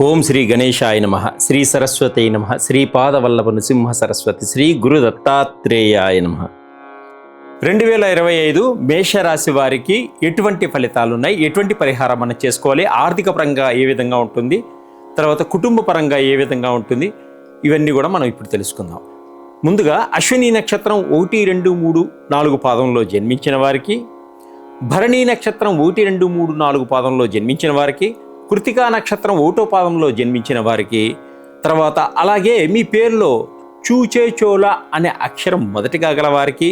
ఓం శ్రీ గణేశాయ నమః, శ్రీ సరస్వతై నమః, శ్రీపాదవల్లభ నృసింహ సరస్వతి, శ్రీ గురు దత్తాత్రేయాయ నమః. 2025 మేషరాశి వారికి ఎటువంటి ఫలితాలు ఉన్నాయి, ఎటువంటి పరిహారం మనం చేసుకోవాలి, ఆర్థిక పరంగా ఏ విధంగా ఉంటుంది, తర్వాత కుటుంబ పరంగా ఏ విధంగా ఉంటుంది, ఇవన్నీ కూడా మనం ఇప్పుడు తెలుసుకుందాం. ముందుగా అశ్విని నక్షత్రం 1, 2, 3, 4 పాదంలో జన్మించిన వారికి, భరణీ నక్షత్రం 1, 2, 3, 4 పాదంలో జన్మించిన వారికి, కృతికా నక్షత్రం 1వ పాదంలో జన్మించిన వారికి, తర్వాత అలాగే మీ పేరులో చూచే చోళ అనే అక్షరం మొదటిగా గలవారికి,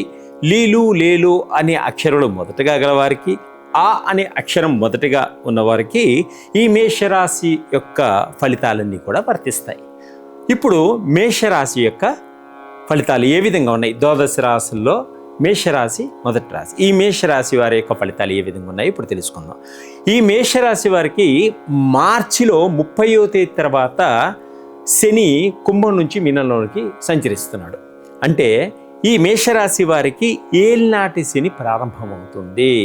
లీలు లేలు అనే అక్షరాలు మొదటగా గలవారికి, ఆ అనే అక్షరం మొదటిగా ఉన్నవారికి ఈ మేషరాశి యొక్క ఫలితాలన్నీ కూడా వర్తిస్తాయి. ఇప్పుడు మేషరాశి యొక్క ఫలితాలు ఏ విధంగా ఉన్నాయి? ద్వాదశ రాశుల్లో మేషరాశి మొదటి రాశి. ఈ మేషరాశి వారి యొక్క ఫలితాలు ఏ విధంగా ఉన్నాయి ఇప్పుడు తెలుసుకుందాం. ఈ మేషరాశి వారికి మార్చిలో 30వ తేదీ తర్వాత శని కుంభం నుంచి మీనంలోనికి సంచరిస్తున్నాడు. అంటే ఈ మేషరాశి వారికి ఏలినాటి శని ప్రారంభమవుతుంది.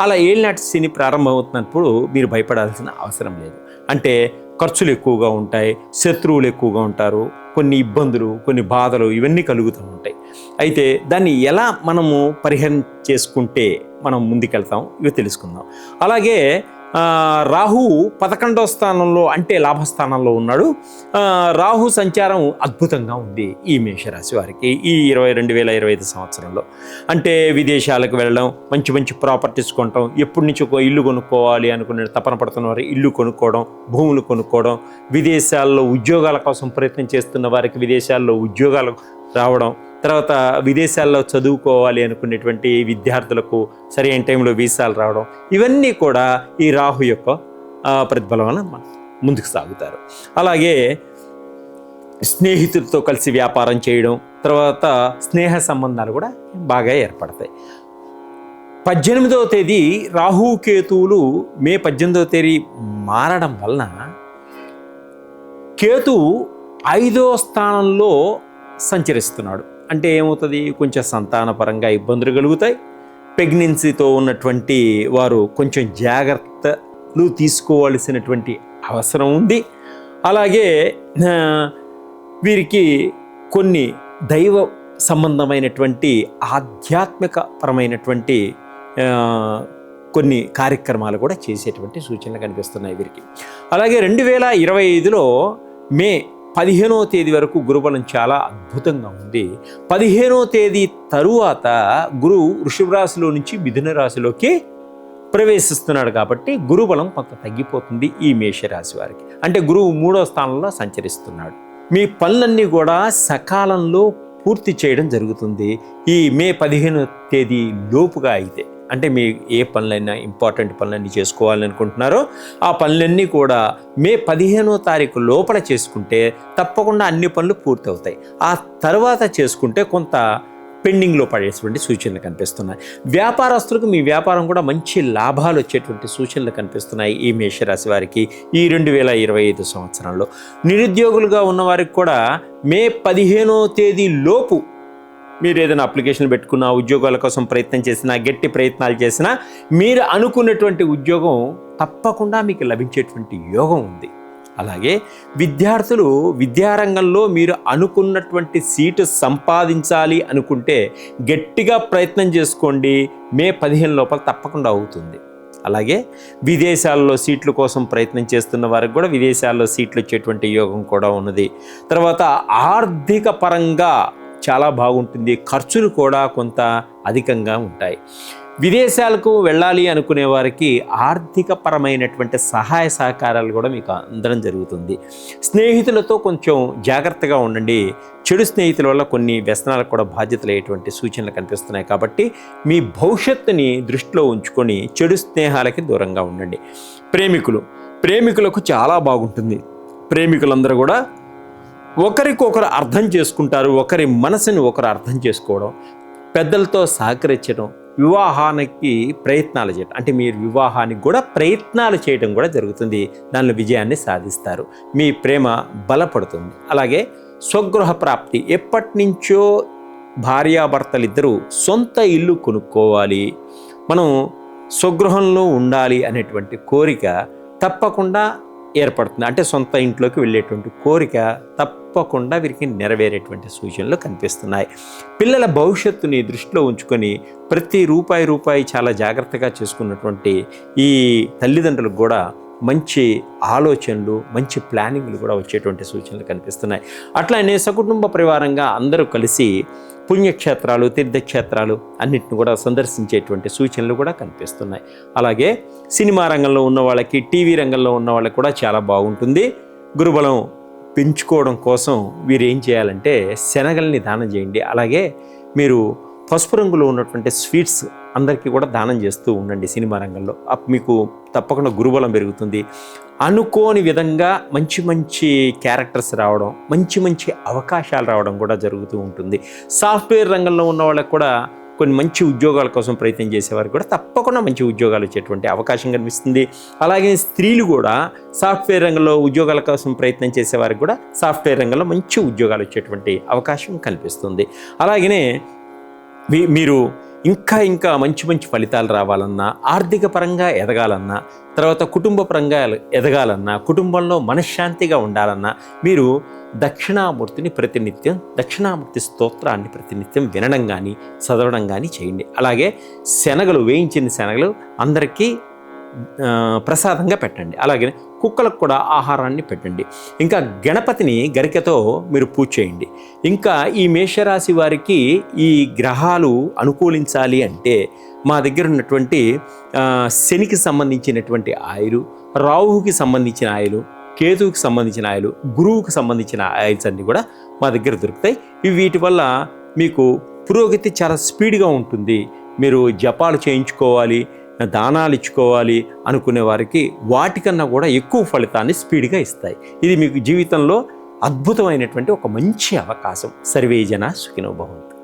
అలా ఏలినాటి శని ప్రారంభమవుతున్నప్పుడు మీరు భయపడాల్సిన అవసరం లేదు. అంటే ఖర్చులు ఎక్కువగా ఉంటాయి, శత్రువులు ఎక్కువగా ఉంటారు, కొన్ని ఇబ్బందులు, కొన్ని బాధలు ఇవన్నీ కలుగుతూ ఉంటాయి. అయితే దాన్ని ఎలా మనము పరిహారం చేసుకుంటే మనం ముందుకెళ్తాం ఇవి తెలుసుకుందాం. అలాగే రాహువు 11వ స్థానంలో అంటే లాభస్థానంలో ఉన్నాడు. రాహు సంచారం అద్భుతంగా ఉంది ఈ మేషరాశి వారికి ఈ 2025 సంవత్సరంలో. అంటే విదేశాలకు వెళ్ళడం, మంచి మంచి ప్రాపర్టీస్ కొనడం, ఎప్పటి నుంచి ఒక ఇల్లు కొనుక్కోవాలి అనుకునే తపన పడుతున్న వారు ఇల్లు కొనుక్కోవడం, భూములు కొనుక్కోవడం, విదేశాల్లో ఉద్యోగాల కోసం ప్రయత్నం చేస్తున్న వారికి విదేశాల్లో ఉద్యోగాలు రావడం, తర్వాత విదేశాల్లో చదువుకోవాలి అనుకునేటువంటి విద్యార్థులకు సరైన టైంలో వీసాలు రావడం, ఇవన్నీ కూడా ఈ రాహు యొక్క ప్రతిఫలం వలన ముందుకు సాగుతారు. అలాగే స్నేహితులతో కలిసి వ్యాపారం చేయడం, తర్వాత స్నేహ సంబంధాలు కూడా బాగా ఏర్పడతాయి. 18వ తేదీ రాహు కేతువులు మే 18వ తేదీ మారడం వలన కేతువు 5వ స్థానంలో సంచరిస్తున్నాడు. అంటే ఏమవుతుంది? కొంచెం సంతానపరంగా ఇబ్బందులు కలుగుతాయి. ప్రెగ్నెన్సీతో ఉన్నటువంటి వారు కొంచెం జాగ్రత్తలు తీసుకోవాల్సినటువంటి అవసరం ఉంది. అలాగే వీరికి కొన్ని దైవ సంబంధమైనటువంటి ఆధ్యాత్మిక పరమైనటువంటి కొన్ని కార్యక్రమాలు కూడా చేసేటువంటి సూచనలు కనిపిస్తున్నాయి వీరికి. అలాగే 2025లో మే 15వ తేదీ వరకు గురుబలం చాలా అద్భుతంగా ఉంది. 15వ తేదీ తరువాత గురువు వృషభ రాశిలో నుంచి మిథున రాశిలోకి ప్రవేశిస్తున్నాడు. కాబట్టి గురుబలం కొంత తగ్గిపోతుంది ఈ మేషరాశి వారికి. అంటే గురువు 3వ స్థానంలో సంచరిస్తున్నాడు. మీ పనులన్నీ కూడా సకాలంలో పూర్తి చేయడం జరుగుతుంది ఈ మే 15వ తేదీ లోపుగా. అయితే అంటే మీ ఏ పనులైనా ఇంపార్టెంట్ పనులన్నీ చేసుకోవాలనుకుంటున్నారో ఆ పనులన్నీ కూడా మే 15వ తారీఖు లోపల చేసుకుంటే తప్పకుండా అన్ని పనులు పూర్తి అవుతాయి. ఆ తర్వాత చేసుకుంటే కొంత పెండింగ్లో పడేటువంటి సూచనలు కనిపిస్తున్నాయి. వ్యాపారస్తులకు మీ వ్యాపారం కూడా మంచి లాభాలు వచ్చేటువంటి సూచనలు కనిపిస్తున్నాయి ఈ మేషరాశి వారికి ఈ 2025 సంవత్సరంలో. నిరుద్యోగులుగా ఉన్నవారికి కూడా మే 15వ తేదీ లోపు మీరు ఏదైనా అప్లికేషన్ పెట్టుకున్నా, ఉద్యోగాల కోసం ప్రయత్నం చేసినా, గట్టి ప్రయత్నాలు చేసినా మీరు అనుకున్నటువంటి ఉద్యోగం తప్పకుండా మీకు లభించేటువంటి యోగం ఉంది. అలాగే విద్యార్థులు విద్యారంగంలో మీరు అనుకున్నటువంటి సీటు సంపాదించాలి అనుకుంటే గట్టిగా ప్రయత్నం చేసుకోండి. మే 15 లోపల తప్పకుండా అవుతుంది. అలాగే విదేశాల్లో సీట్ల కోసం ప్రయత్నం చేస్తున్న వారికి కూడా విదేశాల్లో సీట్లు వచ్చేటువంటి యోగం కూడా ఉన్నది. తర్వాత ఆర్థిక పరంగా చాలా బాగుంటుంది. ఖర్చులు కూడా కొంత అధికంగా ఉంటాయి. విదేశాలకు వెళ్ళాలి అనుకునే వారికి ఆర్థిక పరమైనటువంటి సహాయ సహకారాలు కూడా మీకు అందడం జరుగుతుంది. స్నేహితులతో కొంచెం జాగ్రత్తగా ఉండండి. చెడు స్నేహితుల వల్ల కొన్ని వ్యసనాలకు కూడా బాధ్యతలు అయ్యేటువంటి సూచనలు కనిపిస్తున్నాయి. కాబట్టి మీ భవిష్యత్తుని దృష్టిలో ఉంచుకొని చెడు స్నేహాలకి దూరంగా ఉండండి. ప్రేమికులకు చాలా బాగుంటుంది. ప్రేమికులందరూ కూడా ఒకరికొకరు అర్థం చేసుకుంటారు. ఒకరి మనసుని ఒకరు అర్థం చేసుకోవడం, పెద్దలతో సహకరించడం, వివాహానికి ప్రయత్నాలు చేయడం, అంటే మీరు వివాహానికి కూడా ప్రయత్నాలు చేయడం కూడా జరుగుతుంది. దానిలో విజయాన్ని సాధిస్తారు. మీ ప్రేమ బలపడుతుంది. అలాగే స్వగృహ ప్రాప్తి. ఎప్పటి నుంచో భార్యాభర్తలు ఇద్దరూ సొంత ఇల్లు కొనుక్కోవాలి, మనం స్వగృహంలో ఉండాలి అనేటువంటి కోరిక తప్పకుండా ఏర్పడుతుంది. అంటే సొంత ఇంట్లోకి వెళ్ళేటువంటి కోరిక తప్పకుండా వీరికి నెరవేరేటువంటి సూచనలు కనిపిస్తున్నాయి. పిల్లల భవిష్యత్తుని దృష్టిలో ఉంచుకొని ప్రతి రూపాయి చాలా జాగ్రత్తగా చేసుకున్నటువంటి ఈ తల్లిదండ్రులకు కూడా మంచి ఆలోచనలు, మంచి ప్లానింగ్లు కూడా వచ్చేటువంటి సూచనలు కనిపిస్తున్నాయి. అట్లానే సకుటుంబ పరివారంగా అందరూ కలిసి పుణ్యక్షేత్రాలు, తీర్థక్షేత్రాలు అన్నిటిని కూడా సందర్శించేటువంటి సూచనలు కూడా కనిపిస్తున్నాయి. అలాగే సినిమా రంగంలో ఉన్న వాళ్ళకి, టీవీ రంగంలో ఉన్న వాళ్ళకి కూడా చాలా బాగుంటుంది. గురుబలం పెంచుకోవడం కోసం వీరు ఏం చేయాలంటే శనగల్ని దానం చేయండి. అలాగే మీరు పసుపు రంగులో ఉన్నటువంటి స్వీట్స్ అందరికీ కూడా దానం చేస్తూ ఉండండి సినిమా రంగంలో. మీకు తప్పకుండా గురుబలం పెరుగుతుంది. అనుకోని విధంగా మంచి క్యారెక్టర్స్ రావడం, మంచి అవకాశాలు రావడం కూడా జరుగుతూ ఉంటుంది. సాఫ్ట్వేర్ రంగంలో ఉన్న వాళ్ళకి కూడా కొన్ని మంచి ఉద్యోగాల కోసం ప్రయత్నం చేసేవారికి కూడా తప్పకుండా మంచి ఉద్యోగాలు వచ్చేటువంటి అవకాశం కనిపిస్తుంది. అలాగే స్త్రీలు కూడా సాఫ్ట్వేర్ రంగంలో ఉద్యోగాల కోసం ప్రయత్నం చేసేవారికి కూడా సాఫ్ట్వేర్ రంగంలో మంచి ఉద్యోగాలు వచ్చేటువంటి అవకాశం కనిపిస్తుంది. అలాగనే మీరు ఇంకా మంచి ఫలితాలు రావాలన్నా, ఆర్థిక పరంగా ఎదగాలన్నా, తర్వాత కుటుంబ పరంగా ఎదగాలన్నా, కుటుంబంలో మనశ్శాంతిగా ఉండాలన్నా మీరు దక్షిణామూర్తి స్తోత్రాన్ని ప్రతినిత్యం వినడం కానీ చదవడం కానీ చేయండి. అలాగే వేయించిన శనగలు అందరికీ ప్రసాదంగా పెట్టండి. అలాగే కుక్కలకు కూడా ఆహారాన్ని పెట్టండి. ఇంకా గణపతిని గరికతో మీరు పూజ చేయండి. ఇంకా ఈ మేషరాశి వారికి ఈ గ్రహాలు అనుకూలించాలి అంటే మా దగ్గర ఉన్నటువంటి శనికి సంబంధించినటువంటి ఆయిలు, రాహువుకి సంబంధించిన ఆయిలు, కేతువుకి సంబంధించిన ఆయిలు, గురువుకి సంబంధించిన ఆయిల్స్ అన్నీ కూడా మా దగ్గర దొరుకుతాయి. వీటి వల్ల మీకు పురోగతి చాలా స్పీడ్గా ఉంటుంది. మీరు జపాలు చేయించుకోవాలి, దానాలు ఇచ్చుకోవాలి అనుకునే వారికి వాటికన్నా కూడా ఎక్కువ ఫలితాన్ని స్పీడ్గా ఇస్తాయి. ఇది మీకు జీవితంలో అద్భుతమైనటువంటి ఒక మంచి అవకాశం. సర్వే జన సుఖినో భవంతు.